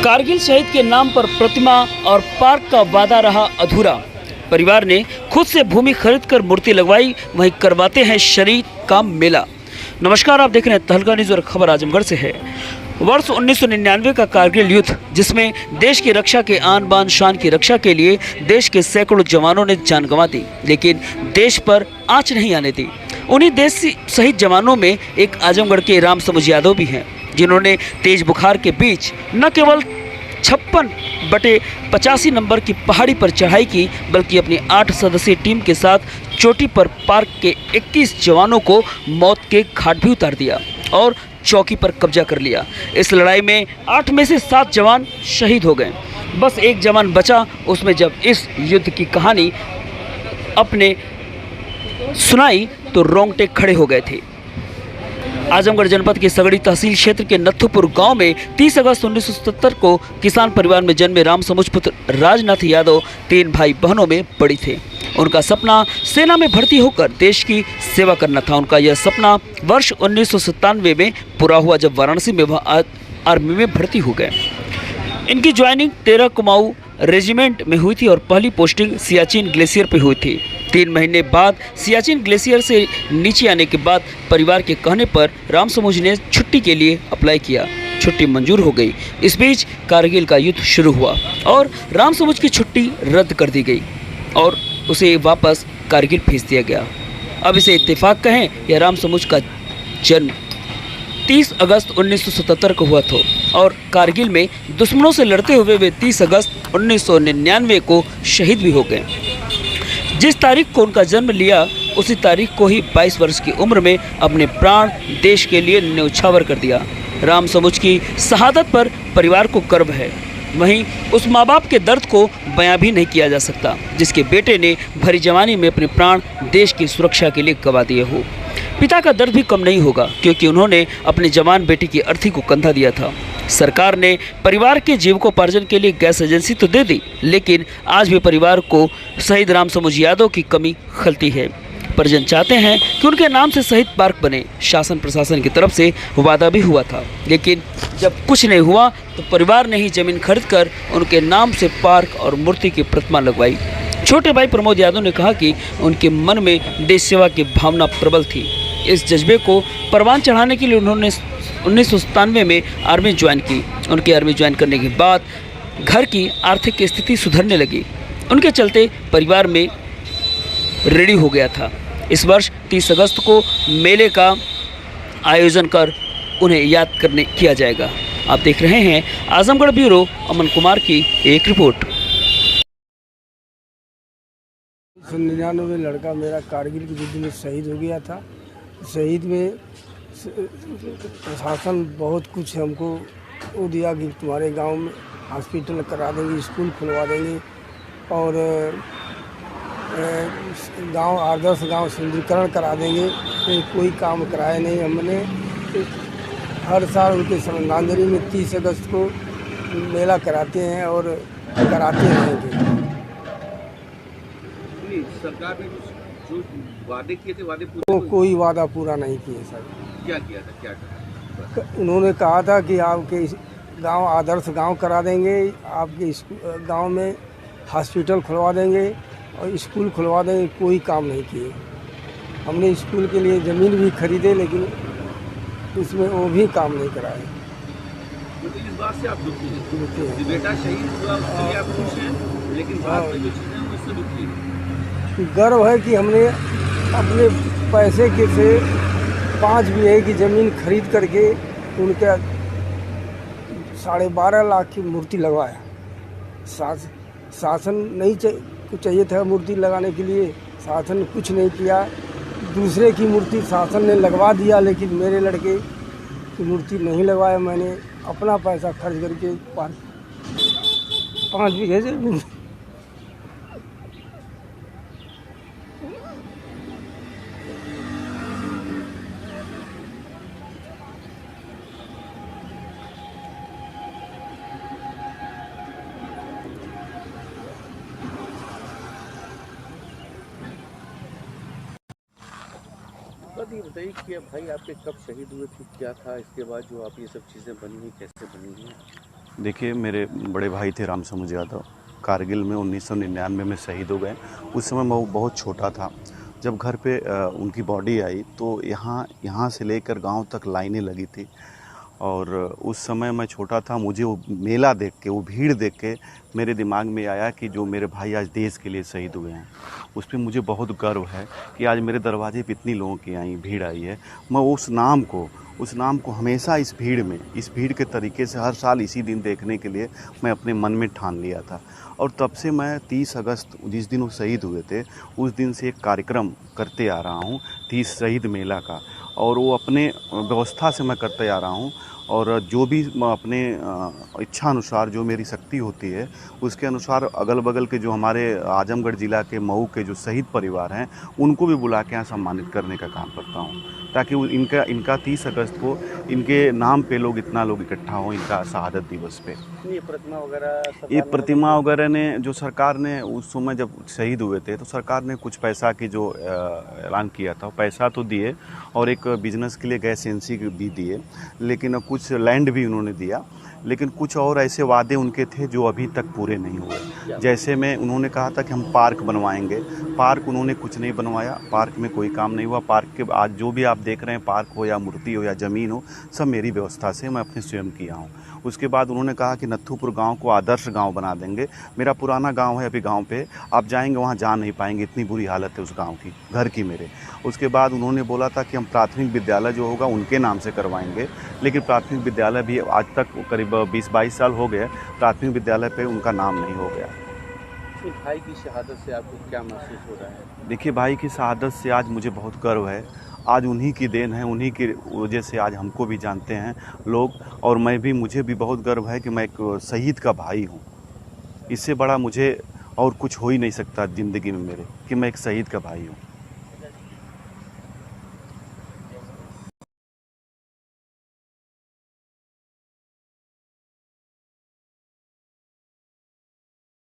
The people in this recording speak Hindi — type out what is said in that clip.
कारगिल शहीद के नाम पर प्रतिमा और पार्क का वादा रहा अधूरा। परिवार ने खुद से भूमि खरीदकर मूर्ति लगवाई, वहीं करवाते हैं शरीर का मेला। नमस्कार, आप देख रहे हैं तहलका न्यूज़ और खबर आजमगढ़ से है। वर्ष 1999 का कारगिल युद्ध, जिसमें देश की रक्षा के आन बान शान की रक्षा के लिए देश के सैकड़ों जवानों ने जान गंवा दी, लेकिन देश पर आंच नहीं आने दी। उन्हीं देश शहीद जवानों में एक आजमगढ़ के राम समूज यादव भी हैं, जिन्होंने तेज बुखार के बीच न केवल 56/85 नंबर की पहाड़ी पर चढ़ाई की, बल्कि अपनी 8 सदस्यीय टीम के साथ चोटी पर पार्क के 21 जवानों को मौत के घाट भी उतार दिया और चौकी पर कब्जा कर लिया। इस लड़ाई में 8 में से 7 जवान शहीद हो गए, बस एक जवान बचा। उसमें जब इस युद्ध की कहानी अपने सुनाई तो रोंगटे खड़े हो गए थे। आजमगढ़ जनपद के सगड़ी तहसील क्षेत्र के नथुपुर गांव में 30 अगस्त 1977 को किसान परिवार में जन्मे राम समूज पुत्र राजनाथ यादव 3 भाई बहनों में बड़ी थे। उनका सपना सेना में भर्ती होकर देश की सेवा करना था। उनका यह सपना वर्ष 1997 में पूरा हुआ, जब वाराणसी में वह आर्मी में भर्ती हो गए। इनकी ज्वाइनिंग 13 कुमाऊं रेजिमेंट में हुई थी और पहली पोस्टिंग सियाचिन ग्लेशियर पर हुई थी। 3 महीने बाद सियाचिन ग्लेशियर से नीचे आने के बाद परिवार के कहने पर राम समूज ने छुट्टी के लिए अप्लाई किया। छुट्टी मंजूर हो गई। इस बीच कारगिल का युद्ध शुरू हुआ और राम समूज की छुट्टी रद्द कर दी गई और उसे वापस कारगिल भेज दिया गया। अब इसे इत्तेफाक कहें या राम समूज का जन्म 30 अगस्त 1977 को हुआ था और कारगिल में दुश्मनों से लड़ते हुए वे 30 अगस्त 1999 को शहीद भी हो गए। जिस तारीख को उनका जन्म लिया, उसी तारीख को ही 22 वर्ष की उम्र में अपने प्राण देश के लिए न्यौछावर कर दिया। राम समूज की शहादत पर परिवार को गर्व है, वहीं उस माँ बाप के दर्द को बयां भी नहीं किया जा सकता, जिसके बेटे ने भरी जवानी में अपने प्राण देश की सुरक्षा के लिए गंवा दिए हो। पिता का दर्द भी कम नहीं होगा, क्योंकि उन्होंने अपने जवान बेटी की अर्थी को कंधा दिया था। सरकार ने परिवार के जीविकोपार्जन के लिए गैस एजेंसी तो दे दी, लेकिन आज भी परिवार को शहीद राम समूज यादव की कमी खलती है। परिजन चाहते हैं कि उनके नाम से शहीद पार्क बने। शासन प्रशासन की तरफ से वादा भी हुआ था, लेकिन जब कुछ नहीं हुआ तो परिवार ने ही जमीन खरीदकर उनके नाम से पार्क और मूर्ति की प्रतिमा लगवाई। छोटे भाई प्रमोद यादव ने कहा कि उनके मन में देश सेवा की भावना प्रबल थी। इस जज्बे को परवान चढ़ाने के लिए उन्होंने 1997 में आर्मी ज्वाइन की। उनकी आर्मी ज्वाइन करने के बाद घर की आर्थिक स्थिति सुधरने लगी। उनके चलते परिवार में रेडी हो गया था। इस वर्ष 30 अगस्त को मेले का आयोजन कर उन्हें याद किया जाएगा। आप देख रहे हैं आजमगढ़ ब्यूरो, अमन कुमार की एक रिपोर्ट। 1999 लड़का मेरा कारगिल के युद्ध में शहीद हो गया था। शहीद में प्रशासन बहुत कुछ हमको वो दिया कि तुम्हारे गांव में हॉस्पिटल करा देंगे, स्कूल खुलवा देंगे और गांव आदर्श गांव सुंदरीकरण करा देंगे। तो कोई काम कराया नहीं हमने। हर साल उनके श्रद्धांजलि में 30 अगस्त को मेला कराते हैं और कराते रहेंगे। सरकार ने जो वादे किए थे, वादे पूरे कोई वादा पूरा नहीं किए सर। क्या किया था, क्या कहा? उन्होंने कहा था कि आपके गांव आदर्श गांव करा देंगे, आपके गांव में हॉस्पिटल खुलवा देंगे और स्कूल खुलवा देंगे। कोई काम नहीं किए। हमने स्कूल के लिए ज़मीन भी खरीदे, लेकिन उसमें वो भी काम नहीं कराए। तो इस बात से आप दुखी हैं? बेटा शहीद हुआ उसके लिए आप खुश हैं, लेकिन बाद में जो चीज़ें हैं उससे दुखी हैं। गर्व है कि हमने अपने पैसे के से 5 बीघे की ज़मीन खरीद करके उनके 12.5 लाख की मूर्ति लगवाया। शासन नहीं चाहिए था मूर्ति लगाने के लिए, शासन ने कुछ नहीं किया। दूसरे की मूर्ति शासन ने लगवा दिया, लेकिन मेरे लड़के की मूर्ति नहीं लगवाया। मैंने अपना पैसा खर्च करके 5 बीघे ज़मीन ये बताइए कि भाई आपके कब शहीद हुए थे, क्या था इसके बाद जो आप ये सब चीज़ें बनी हैं, कैसे बनी हैं? देखिए, मेरे बड़े भाई थे राम समूज यादव, कारगिल में 1999 में शहीद हो गए। उस समय मैं बहुत छोटा था। जब घर पे उनकी बॉडी आई तो यहाँ से लेकर गांव तक लाइनें लगी थी और उस समय मैं छोटा था। मुझे वो मेला देख के, वो भीड़ देख के मेरे दिमाग में आया कि जो मेरे भाई आज देश के लिए शहीद हुए हैं, उस पर मुझे बहुत गर्व है कि आज मेरे दरवाजे पे इतनी लोगों की भीड़ आई है। मैं उस नाम को हमेशा इस भीड़ के तरीके से हर साल इसी दिन देखने के लिए मैं अपने मन में ठान लिया था। और तब से मैं 30 अगस्त जिस दिन वो शहीद हुए थे, उस दिन से एक कार्यक्रम करते आ रहा हूँ 30 शहीद मेला का, और वो अपने व्यवस्था से मैं करते आ रहा हूँ। और जो भी अपने इच्छा अनुसार जो मेरी शक्ति होती है उसके अनुसार अगल बगल के जो हमारे आजमगढ़ ज़िला के मऊ के जो शहीद परिवार हैं उनको भी बुला के यहाँ सम्मानित करने का काम करता हूँ, ताकि इनका 30 अगस्त को इनके नाम पे इतना लोग इकट्ठा हों इनका शहादत दिवस पे। ये प्रतिमा वगैरह ने जो सरकार ने उस समय जब शहीद हुए थे तो सरकार ने कुछ पैसा की जो ऐलान किया था, पैसा तो दिए और एक बिजनेस के लिए गैस एजेंसी भी दिए, लेकिन कुछ लैंड भी उन्होंने दिया, लेकिन कुछ और ऐसे वादे उनके थे जो अभी तक पूरे नहीं हुए। जैसे में उन्होंने कहा था कि हम पार्क बनवाएंगे, पार्क उन्होंने कुछ नहीं बनवाया, पार्क में कोई काम नहीं हुआ। पार्क के आज जो भी आप देख रहे हैं, पार्क हो या मूर्ति हो या ज़मीन हो, सब मेरी व्यवस्था से मैं अपने स्वयं किया हूँ। उसके बाद उन्होंने कहा कि नत्थूपुर गांव को आदर्श गांव बना देंगे। मेरा पुराना गांव है, अभी गांव पे आप जाएंगे वहां जा नहीं पाएंगे, इतनी बुरी हालत है उस गांव की, घर की मेरे। उसके बाद उन्होंने बोला था कि हम प्राथमिक विद्यालय जो होगा उनके नाम से करवाएंगे, लेकिन प्राथमिक विद्यालय भी आज तक करीब 20-22 साल हो गए, प्राथमिक विद्यालय पे उनका नाम नहीं हो गया। भाई की शहादत से आपको क्या महसूस हो रहा है? देखिए, भाई की शहादत से आज मुझे बहुत गर्व है। आज उन्हीं की देन है, उन्हीं की वजह से आज हमको भी जानते हैं लोग, और मुझे भी बहुत गर्व है कि मैं एक शहीद का भाई हूँ। इससे बड़ा मुझे और कुछ हो ही नहीं सकता ज़िंदगी में मेरे कि मैं एक शहीद का भाई हूँ।